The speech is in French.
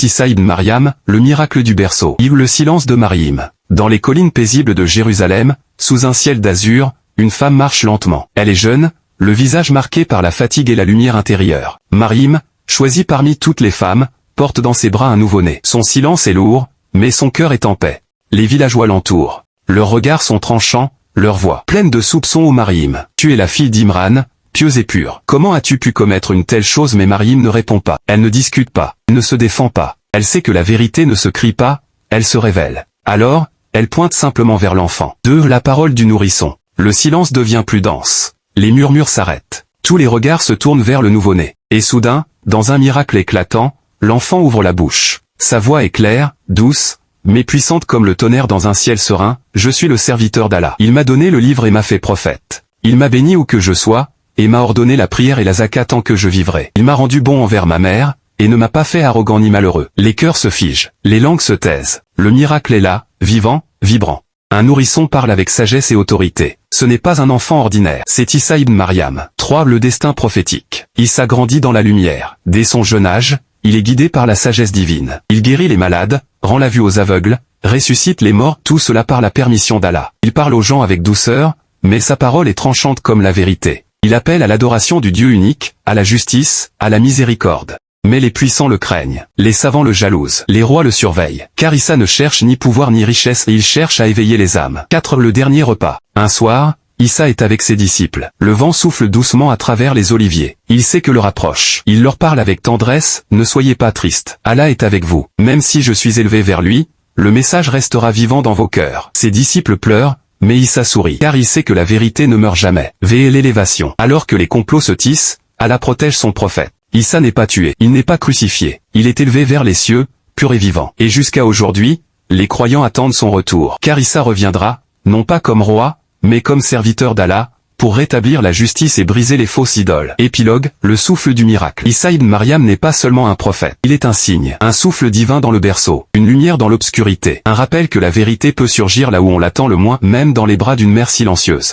Issa ibn Maryam, le miracle du berceau. Le silence de Maryam. Dans les collines paisibles de Jérusalem, sous un ciel d'azur, une femme marche lentement. Elle est jeune, le visage marqué par la fatigue et la lumière intérieure. Maryam, choisie parmi toutes les femmes, porte dans ses bras un nouveau-né. Son silence est lourd, mais son cœur est en paix. Les villageois l'entourent. Leurs regards sont tranchants, leur voix pleine de soupçons. Ô Maryam, tu es la fille d'Imran, pieuse et pure. Comment as-tu pu commettre une telle chose? Mais Maryam ne répond pas. Elle ne discute pas, ne se défend pas. Elle sait que la vérité ne se crie pas, elle se révèle. Alors, elle pointe simplement vers l'enfant. 2. La parole du nourrisson. Le silence devient plus dense. Les murmures s'arrêtent. Tous les regards se tournent vers le nouveau-né. Et soudain, dans un miracle éclatant, l'enfant ouvre la bouche. Sa voix est claire, douce, mais puissante comme le tonnerre dans un ciel serein. Je suis le serviteur d'Allah. Il m'a donné le livre et m'a fait prophète. Il m'a béni où que je sois, et m'a ordonné la prière et la zakat tant que je vivrai. Il m'a rendu bon envers ma mère, et ne m'a pas fait arrogant ni malheureux. Les cœurs se figent, les langues se taisent. Le miracle est là, vivant, vibrant. Un nourrisson parle avec sagesse et autorité. Ce n'est pas un enfant ordinaire, c'est Issa ibn Maryam. 3. Le destin prophétique. Issa grandit dans la lumière. Dès son jeune âge, il est guidé par la sagesse divine. Il guérit les malades, rend la vue aux aveugles, ressuscite les morts, tout cela par la permission d'Allah. Il parle aux gens avec douceur, mais sa parole est tranchante comme la vérité. Il appelle à l'adoration du Dieu unique, à la justice, à la miséricorde. Mais les puissants le craignent, les savants le jalousent, les rois le surveillent. Car Issa ne cherche ni pouvoir ni richesse et il cherche à éveiller les âmes. 4. Le dernier repas. Un soir, Issa est avec ses disciples. Le vent souffle doucement à travers les oliviers. Il sait que l'heure approche. Il leur parle avec tendresse, ne soyez pas tristes. Allah est avec vous. Même si je suis élevé vers lui, le message restera vivant dans vos cœurs. Ses disciples pleurent, mais Issa sourit. Car il sait que la vérité ne meurt jamais. V. L'élévation. Alors que les complots se tissent, Allah protège son prophète. Issa n'est pas tué, il n'est pas crucifié, il est élevé vers les cieux, pur et vivant. Et jusqu'à aujourd'hui, les croyants attendent son retour. Car Issa reviendra, non pas comme roi, mais comme serviteur d'Allah, pour rétablir la justice et briser les fausses idoles. Épilogue, le souffle du miracle. Issa ibn Maryam n'est pas seulement un prophète, il est un signe, un souffle divin dans le berceau, une lumière dans l'obscurité, un rappel que la vérité peut surgir là où on l'attend le moins, même dans les bras d'une mère silencieuse.